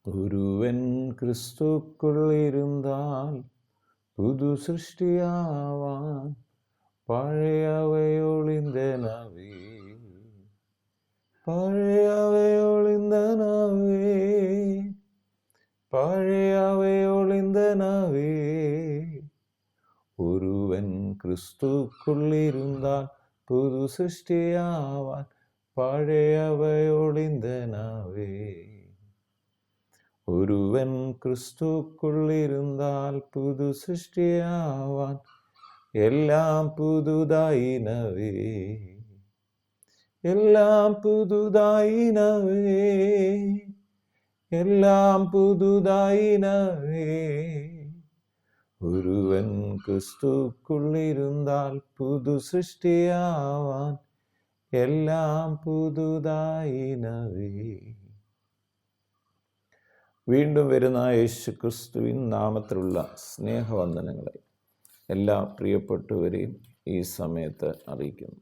ഒരുവൻ ക്രിസ്തുക്കുള്ളിരുന്നാൽ പുതു സൃഷ്ടിയാവാൻ പഴയവയൊളിന്തനവേ പഴയവയൊളിന്തനവേ. ഒരുവൻ ക്രിസ്തുക്കുള്ളിരുന്നാൽ പുതു സൃഷ്ടിയാവാൻ പഴയവയൊളിന്തനവേ. ഒരുവൻ ക്രിസ്തുക്കുള്ളിരുന്നാൽ പുതു സൃഷ്ടിയാവാൻ എല്ലാം പുതുതായിനവേ, എല്ലാം പുതുതായിനവേ, എല്ലാം പുതുതായിനവേ. ഒരുവൻ ക്രിസ്തുക്കുള്ളിരുന്നാൽ പുതു സൃഷ്ടിയാവാൻ എല്ലാം പുതുതായിനവേ. വീണ്ടും വരുന്ന യേശു ക്രിസ്തുവിൻ നാമത്തിലുള്ള സ്നേഹവന്ദനങ്ങളെ എല്ലാ പ്രിയപ്പെട്ടവരെയും ഈ സമയത്ത് അറിയിക്കുന്നു.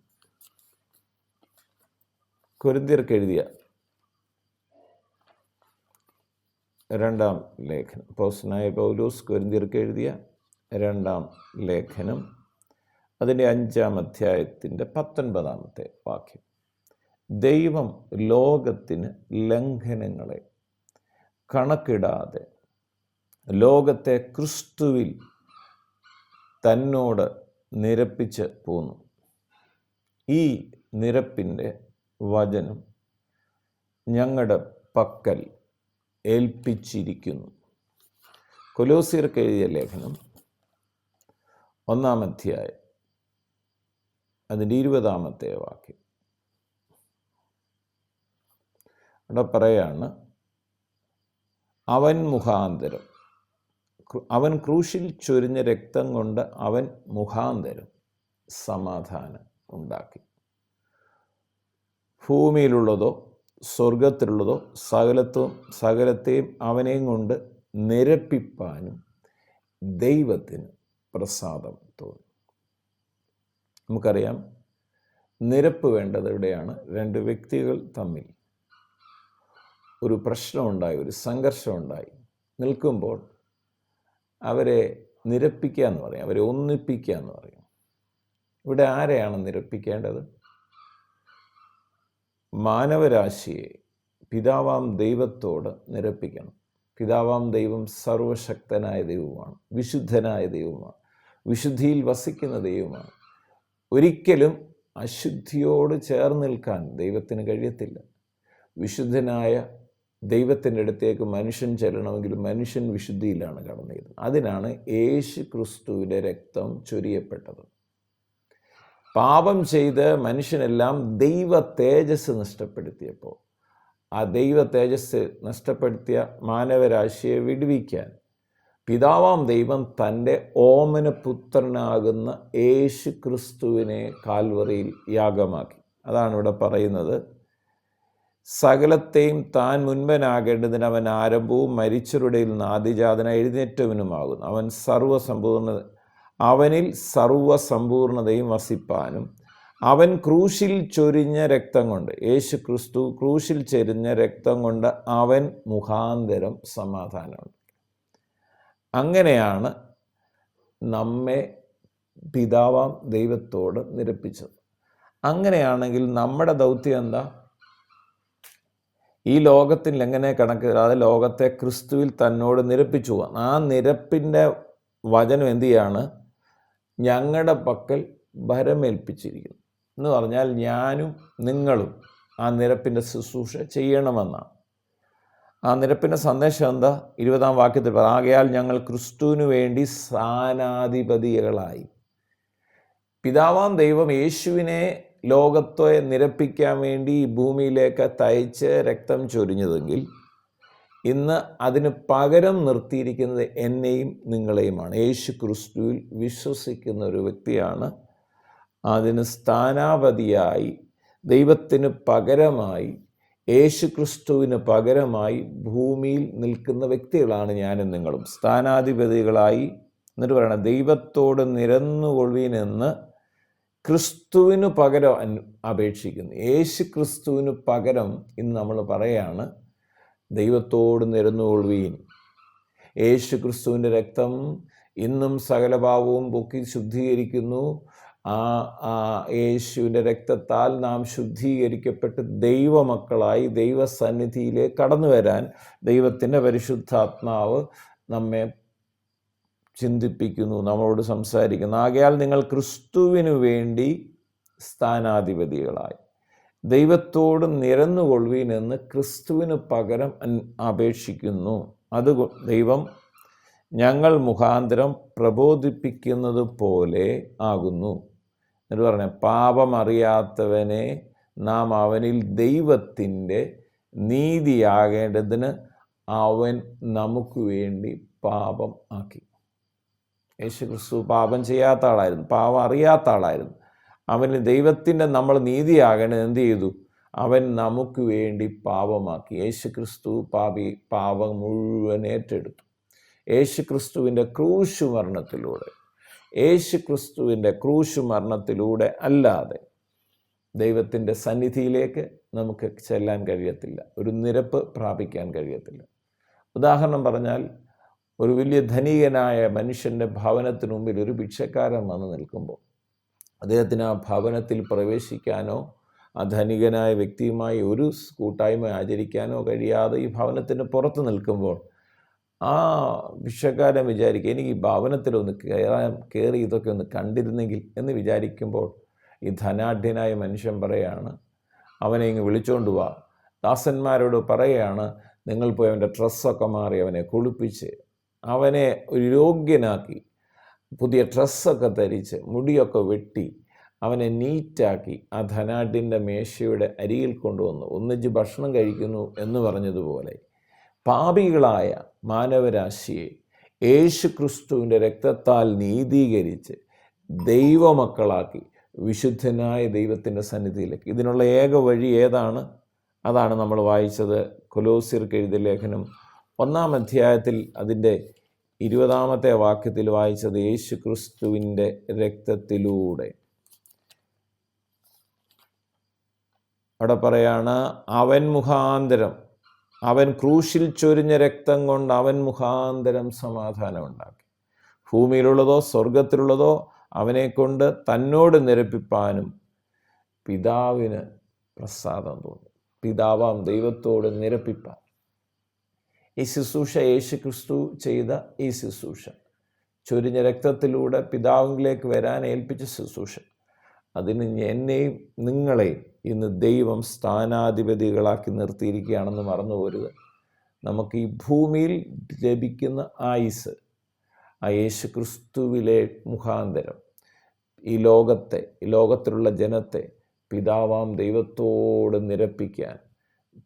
കൊരിന്ത്യർക്ക് എഴുതിയ രണ്ടാം ലേഖനം, അപ്പോസ്തലനായ പൗലോസ് കൊരിന്ത്യർക്ക് എഴുതിയ രണ്ടാം ലേഖനം, അതിൻ്റെ 5-ാം അധ്യായത്തിൻ്റെ 19-ാമത്തെ വാക്യം. ദൈവം ലോകത്തിന് ലംഘനങ്ങളെ കണക്കിടാതെ ലോകത്തെ ക്രിസ്തുവിൽ തന്നോട് നിരപ്പിച്ച് പോന്നു. ഈ നിരപ്പിൻ്റെ വചനം ഞങ്ങളുടെ പക്കൽ ഏൽപ്പിച്ചിരിക്കുന്നു. കൊലോസ്യർക്ക് എഴുതിയ ലേഖനം 1-ാം അധ്യായം, അതിൻ്റെ 20-ാമത്തെ വാക്യം. അവിടെ പറയാണ്, അവൻ മുഖാന്തരം, അവൻ ക്രൂശിൽ ചൊരിഞ്ഞ രക്തം കൊണ്ട് അവൻ മുഖാന്തരം സമാധാനം ഉണ്ടാക്കി. ഭൂമിയിലുള്ളതോ സ്വർഗത്തിലുള്ളതോ സകലത്തെയും അവനെയും കൊണ്ട് നിരപ്പിപ്പാനും ദൈവത്തിന് പ്രസാദം തോന്നി. നമുക്കറിയാം, നിരപ്പ് വേണ്ടത് എവിടെയാണ്? രണ്ട് വ്യക്തികൾ തമ്മിൽ ഒരു പ്രശ്നമുണ്ടായി, ഒരു സംഘർഷമുണ്ടായി നിൽക്കുമ്പോൾ അവരെ നിരപ്പിക്കുക എന്ന് പറയും, അവരെ ഒന്നിപ്പിക്കുക എന്ന് പറയും. ഇവിടെ ആരെയാണ് നിരപ്പിക്കേണ്ടത്? മാനവരാശിയെ പിതാവാം ദൈവത്തോട് നിരപ്പിക്കണം. പിതാവാം ദൈവം സർവശക്തനായ ദൈവമാണ്, വിശുദ്ധനായ ദൈവമാണ്, വിശുദ്ധിയിൽ വസിക്കുന്ന ദൈവമാണ്. ഒരിക്കലും അശുദ്ധിയോട് ചേർന്ന് നിൽക്കാൻ ദൈവത്തിന് കഴിയത്തില്ല. വിശുദ്ധനായ ദൈവത്തിൻ്റെ അടുത്തേക്ക് മനുഷ്യൻ ചെല്ലണമെങ്കിൽ മനുഷ്യൻ വിശുദ്ധിയിലാണ് കടന്നത്. അതിനാണ് യേശു ക്രിസ്തുവിൻ്റെ രക്തം ചൊരിയപ്പെട്ടത്. പാപം ചെയ്ത് മനുഷ്യനെല്ലാം ദൈവ തേജസ് നഷ്ടപ്പെടുത്തിയപ്പോൾ ആ ദൈവ തേജസ് നഷ്ടപ്പെടുത്തിയ മാനവരാശിയെ വിടുവിക്കാൻ പിതാവാം ദൈവം തൻ്റെ ഓമന പുത്രനാകുന്ന യേശു ക്രിസ്തുവിനെ കാൽവറിയിൽ യാഗമാക്കി. അതാണ് ഇവിടെ പറയുന്നത്, സകലത്തെയും താൻ മുൻപനാകേണ്ടതിന് അവൻ ആരംഭവും മരിച്ചവരുടെയിൽ നിന്ന് ആദിജാതനായി എഴുന്നേറ്റവനുമാകുന്നു. അവനിൽ സർവസമ്പൂർണതയും വസിപ്പാനും അവൻ ക്രൂശിൽ ചൊരിഞ്ഞ രക്തം കൊണ്ട്, യേശു ക്രിസ്തു ക്രൂശിൽ ചൊരിഞ്ഞ രക്തം കൊണ്ട് അവൻ മുഖാന്തരം സമാധാനമുണ്ട്. അങ്ങനെയാണ് നമ്മെ പിതാവാം ദൈവത്തോട് നിരപ്പിച്ചത്. അങ്ങനെയാണെങ്കിൽ നമ്മുടെ ദൗത്യം എന്താ? ഈ ലോകത്തിൽ എങ്ങനെ കണക്കിടാതെ ലോകത്തെ ക്രിസ്തുവിൽ തന്നോട് നിരപ്പിച്ചു പോകാം. ആ നിരപ്പിൻ്റെ വചനം എന്ത് ചെയ്യാണ്? ഞങ്ങളുടെ പക്കൽ ഭരമേൽപ്പിച്ചിരിക്കുന്നു എന്ന് പറഞ്ഞാൽ ഞാനും നിങ്ങളും ആ നിരപ്പിൻ്റെ ശുശ്രൂഷ ചെയ്യണമെന്നാണ്. ആ നിരപ്പിൻ്റെ സന്ദേശം എന്താ? 20-ാം വാക്യത്തിൽ ആകയാൽ ഞങ്ങൾ ക്രിസ്തുവിനു വേണ്ടി സ്ഥാനാധിപതികളായി. പിതാവാം ദൈവം യേശുവിനെ ലോകത്തെ നിരപ്പിക്കാൻ വേണ്ടി ഈ ഭൂമിയിലേക്ക് തയ്ച്ച് രക്തം ചൊരിഞ്ഞതെങ്കിൽ ഇന്ന് അതിന് പകരം നിർത്തിയിരിക്കുന്നത് എന്നെയും നിങ്ങളെയുമാണ്. യേശു ക്രിസ്തുവിൽ വിശ്വസിക്കുന്ന ഒരു വ്യക്തിയാണ് അതിന് സ്ഥാനാപതിയായി, ദൈവത്തിന് പകരമായി, യേശു ക്രിസ്തുവിന് പകരമായി ഭൂമിയിൽ നിൽക്കുന്ന വ്യക്തികളാണ് ഞാനും നിങ്ങളും. സ്ഥാനാധിപതികളായി എന്നിട്ട് പറയണം, ദൈവത്തോട് നിരന്നുകൊള്ളുവീനെന്ന് ക്രിസ്തുവിന് പകരം അപേക്ഷിക്കുന്നു. യേശു ക്രിസ്തുവിന് പകരം ഇന്ന് നമ്മൾ പറയാണ്, ദൈവത്തോട് നിരന്നുകൊള്ളുവീൻ. യേശു ക്രിസ്തുവിൻ്റെ രക്തം ഇന്നും സകല പാപവും പൊക്കി ശുദ്ധീകരിക്കുന്നു. ആ യേശുവിൻ്റെ രക്തത്താൽ നാം ശുദ്ധീകരിക്കപ്പെട്ട് ദൈവമക്കളായി ദൈവസന്നിധിയിലേക്ക് കടന്നു വരാൻ ദൈവത്തിൻ്റെ പരിശുദ്ധാത്മാവ് നമ്മെ ചിന്തിപ്പിക്കുന്നു, നമ്മളോട് സംസാരിക്കുന്നു. ആകയാൽ നിങ്ങൾ ക്രിസ്തുവിനു വേണ്ടി സ്ഥാനാധിപതികളായി ദൈവത്തോട് നിരന്നുകൊള്ളുവീൻ എന്ന് ക്രിസ്തുവിന് പകരം അപേക്ഷിക്കുന്നു. അത് ദൈവം ഞങ്ങൾ മുഖാന്തരം പ്രബോധിപ്പിക്കുന്നത് പോലെ ആകുന്നു. എന്നിട്ട് പറഞ്ഞ പാപമറിയാത്തവനെ നാം അവനിൽ ദൈവത്തിൻ്റെ നീതിയാകേണ്ടതിന് അവൻ നമുക്ക് വേണ്ടി പാപം ആക്കി. യേശു ക്രിസ്തു പാപം ചെയ്യാത്ത ആളായിരുന്നു, പാപം അറിയാത്ത ആളായിരുന്നു. അവന് ദൈവത്തിൻ്റെ നമ്മൾ നീതിയാകേണ്ടത് എന്ത് ചെയ്തു? അവൻ നമുക്ക് വേണ്ടി പാപമാക്കി. യേശു ക്രിസ്തു പാപം മുഴുവൻ ഏറ്റെടുത്തു. യേശു ക്രിസ്തുവിൻ്റെ ക്രൂശ് മരണത്തിലൂടെ അല്ലാതെ ദൈവത്തിൻ്റെ സന്നിധിയിലേക്ക് നമുക്ക് ചെല്ലാൻ കഴിയത്തില്ല, ഒരു നിരപ്പ് പ്രാപിക്കാൻ കഴിയത്തില്ല. ഉദാഹരണം പറഞ്ഞാൽ, ഒരു വലിയ ധനികനായ മനുഷ്യൻ്റെ ഭവനത്തിന് മുമ്പിൽ ഒരു ഭിക്ഷക്കാരൻ വന്ന് നിൽക്കുമ്പോൾ അദ്ദേഹത്തിന് ആ ഭവനത്തിൽ പ്രവേശിക്കാനോ ആ ധനികനായ വ്യക്തിയുമായി ഒരു കൂട്ടായ്മ ആചരിക്കാനോ കഴിയാതെ ഈ ഭവനത്തിന് പുറത്ത് നിൽക്കുമ്പോൾ ആ ഭിക്ഷക്കാരൻ വിചാരിക്കുക, എനിക്ക് ഈ ഭവനത്തിലൊന്ന് കയറി ഇതൊക്കെ ഒന്ന് കണ്ടിരുന്നെങ്കിൽ എന്ന് വിചാരിക്കുമ്പോൾ ഈ ധനാഢ്യനായ മനുഷ്യൻ പറയാണ്, അവനെ ഇങ്ങ് വിളിച്ചോണ്ട് വാ. ദാസന്മാരോട് പറയുകയാണ്, നിങ്ങൾ പോയി അവൻ്റെ ഡ്രസ്സൊക്കെ മാറി അവനെ കുളിപ്പിച്ച് അവനെ ഒരു യോഗ്യനാക്കി പുതിയ ഡ്രസ്സൊക്കെ ധരിച്ച് മുടിയൊക്കെ വെട്ടി അവനെ നീറ്റാക്കി ആ ധനാഢ്യൻ്റെ മേശയുടെ അരികിൽ കൊണ്ടുവന്നു ഒന്നിച്ച് ഭക്ഷണം കഴിക്കുന്നു എന്ന് പറഞ്ഞതുപോലെ പാപികളായ മാനവരാശിയെ യേശു ക്രിസ്തുവിൻ്റെ രക്തത്താൽ നീതീകരിച്ച് ദൈവമക്കളാക്കി വിശുദ്ധനായ ദൈവത്തിൻ്റെ സന്നിധിയിലേക്ക്. ഇതിനുള്ള ഏക വഴി ഏതാണ്? അതാണ് നമ്മൾ വായിച്ചത് കൊലോസ്യർക്ക് എഴുതിയ ലേഖനം 1-ാം അധ്യായത്തിൽ അതിൻ്റെ 20-ാമത്തെ വാക്യത്തിൽ വായിച്ചത്. യേശു ക്രിസ്തുവിൻ്റെ രക്തത്തിലൂടെ അവിടെ പറയാണ്, അവൻ മുഖാന്തരം, അവൻ ക്രൂശിൽ ചൊരിഞ്ഞ രക്തം കൊണ്ട് അവൻ മുഖാന്തരം സമാധാനം ഉണ്ടാക്കി. ഭൂമിയിലുള്ളതോ സ്വർഗത്തിലുള്ളതോ അവനെ കൊണ്ട് തന്നോട് നിരപ്പിപ്പാനും പിതാവിന് പ്രസാദം തോന്നി. പിതാവാം ദൈവത്തോട് നിരപ്പിപ്പാൻ ഈ ശുശ്രൂഷ, യേശു ക്രിസ്തു ചെയ്ത ഈ ശുശ്രൂഷ, ചൊരിഞ്ഞ രക്തത്തിലൂടെ പിതാവിലേക്ക് വരാൻ ഏൽപ്പിച്ച ശുശ്രൂഷ, അതിന് എന്നെയും നിങ്ങളെയും ഇന്ന് ദൈവം സ്ഥാനാധിപതികളാക്കി നിർത്തിയിരിക്കുകയാണെന്ന് മറന്നു പോരുത്. നമുക്ക് ഈ ഭൂമിയിൽ ലഭിക്കുന്ന ആയുസ് ആ യേശു ക്രിസ്തുവിലെ മുഖാന്തരം ഈ ലോകത്തിലുള്ള ജനത്തെ പിതാവാം ദൈവത്തോട് നിരപ്പിക്കാൻ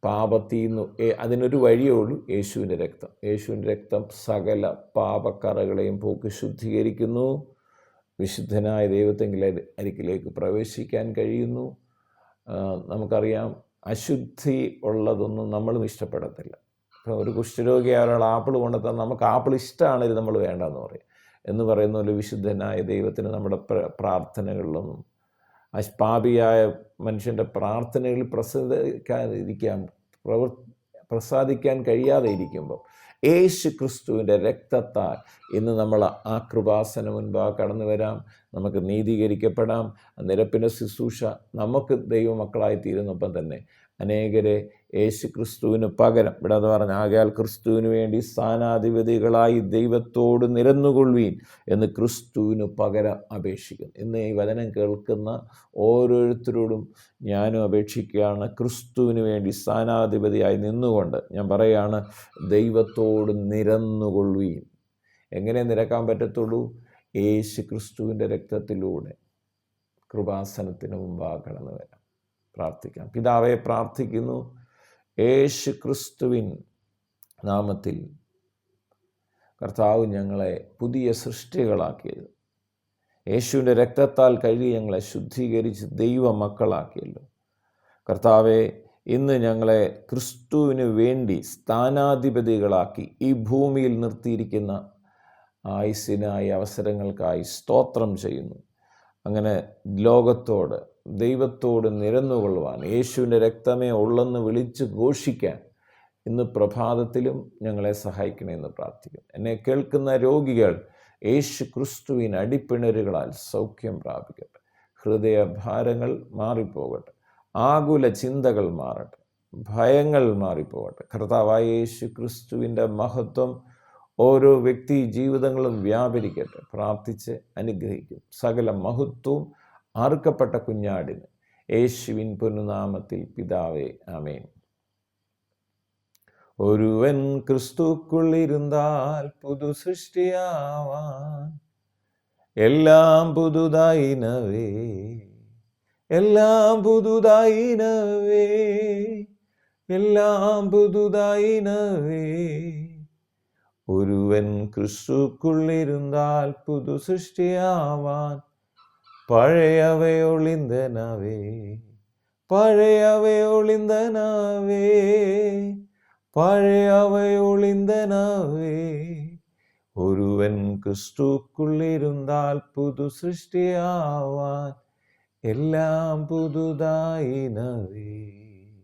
പാപത്തിന്ന് അതിനൊരു വഴിയേ ഉള്ളൂ, യേശുവിൻ്റെ രക്തം. യേശുവിൻ്റെ രക്തം സകല പാപക്കറകളെയും പോക്കി ശുദ്ധീകരിക്കുന്നു. വിശുദ്ധനായ ദൈവത്തെങ്കിലെ അരികിലേക്ക് പ്രവേശിക്കാൻ കഴിയുന്നു. നമുക്കറിയാം, അശുദ്ധി ഉള്ളതൊന്നും നമ്മളും ഇഷ്ടപ്പെടത്തില്ല. ഇപ്പോൾ ഒരു കുഷ്ഠരോഗിയായ ഒരാൾ ആപ്പിൾ കൊണ്ടെത്താൻ നമുക്ക് ആപ്പിൾ ഇഷ്ടമാണെങ്കിൽ നമ്മൾ വേണ്ടെന്ന് പറയും. എന്ന് പറയുന്ന പോലെ വിശുദ്ധനായ ദൈവത്തിന് നമ്മുടെ പ്രാർത്ഥനകളിലൊന്നും പാപിയായ മനുഷ്യൻ്റെ പ്രാർത്ഥനകളിൽ പ്രസാദിക്കാൻ കഴിയാതെ ഇരിക്കുമ്പോൾ യേശു ക്രിസ്തുവിൻ്റെ രക്തത്താൽ ഇന്ന് നമ്മൾ ആ കൃപാസന മുൻപാകെ കടന്നു വരാം. നമുക്ക് നീതീകരിക്കപ്പെടാം. നിരപ്പിൻ്റെ ശുശ്രൂഷ നമുക്ക് ദൈവമക്കളായി തീരുന്നൊപ്പം തന്നെ അനേകരെ യേശു ക്രിസ്തുവിന് പകരം ഇവിടെ പറഞ്ഞ, ആകയാൽ ക്രിസ്തുവിന് വേണ്ടി സ്ഥാനാധിപതികളായി ദൈവത്തോട് നിരന്നുകൊള്ളുവീൻ എന്ന് ക്രിസ്തുവിന് പകരം അപേക്ഷിക്കുന്നു. ഇന്ന് ഈ വചനം കേൾക്കുന്ന ഓരോരുത്തരോടും ഞാനും അപേക്ഷിക്കുകയാണ്, ക്രിസ്തുവിന് വേണ്ടി സ്ഥാനാധിപതിയായി നിന്നുകൊണ്ട് ഞാൻ പറയുകയാണ്, ദൈവത്തോട് നിരന്നുകൊള്ളുവീൻ. എങ്ങനെ നിരക്കാൻ പറ്റത്തുള്ളൂ? യേശു ക്രിസ്തുവിൻ്റെ രക്തത്തിലൂടെ കൃപാസനത്തിന് മുമ്പാകെ കടന്നു വരാം. പ്രാർത്ഥിക്കാം. പിതാവെ, പ്രാർത്ഥിക്കുന്നു യേശു ക്രിസ്തുവിൻ നാമത്തിൽ കർത്താവ് ഞങ്ങളെ പുതിയ സൃഷ്ടികളാക്കിയത്, യേശുവിൻ്റെ രക്തത്താൽ കഴുകി ഞങ്ങളെ ശുദ്ധീകരിച്ച് ദൈവ മക്കളാക്കിയല്ലോ. കർത്താവെ, ഇന്ന് ഞങ്ങളെ ക്രിസ്തുവിന് വേണ്ടി സ്ഥാനാധിപതികളാക്കി ഈ ഭൂമിയിൽ നിർത്തിയിരിക്കുന്ന ആയുസ്സിനായി അവസരങ്ങൾക്കായി സ്തോത്രം ചെയ്യുന്നു. അങ്ങനെ ലോകത്തോട് ദൈവത്തോട് നിരന്നുകൊള്ളുവാൻ, യേശുവിൻ്റെ രക്തമേ ഉള്ളെന്ന് വിളിച്ച് ഘോഷിക്കാൻ ഇന്ന് പ്രഭാതത്തിലും ഞങ്ങളെ സഹായിക്കണമെന്ന് പ്രാർത്ഥിക്കുന്നു. എന്നെ കേൾക്കുന്ന രോഗികൾ യേശു ക്രിസ്തുവിൻ അടിപ്പിണരുകളാൽ സൗഖ്യം പ്രാപിക്കട്ടെ. ഹൃദയഭാരങ്ങൾ മാറിപ്പോകട്ടെ. ആകുല ചിന്തകൾ മാറട്ടെ. ഭയങ്ങൾ മാറിപ്പോകട്ടെ. കർത്താവായ യേശു ക്രിസ്തുവിൻ്റെ മഹത്വം ഓരോ വ്യക്തി ജീവിതങ്ങളും വ്യാപരിക്കട്ടെ. പ്രാർത്ഥിച്ച് അനുഗ്രഹിക്കും. സകല മഹത്വവും അറുക്കപ്പെട്ട കുഞ്ഞാടിന് യേശുവിൻ പൊന്നുനാമത്തിൽ പിതാവേ, ആമേൻ. ഒരുവൻ ക്രിസ്തുക്കുള്ളിരുന്നാൽ പുതു സൃഷ്ടിയാവാൻ, എല്ലാം പുതുതായിനവേ, എല്ലാം പുതുതായിനവേ, എല്ലാം പുതുതായിനവേ. ഒരുവൻ ക്രിസ്തുക്കുള്ളിരുന്നാൽ പുതു സൃഷ്ടിയാവാൻ, പഴയവയൊളിന്തനവേ, പഴയവയൊളിന്തനവേ, പഴയവയൊളിന്തനവേ. ഒരുവൻ ക്രിസ്തുക്കുള്ളിരുന്നാൽ പുതു സൃഷ്ടിയാവാൻ, എല്ലാം പുതുതായിനവേ.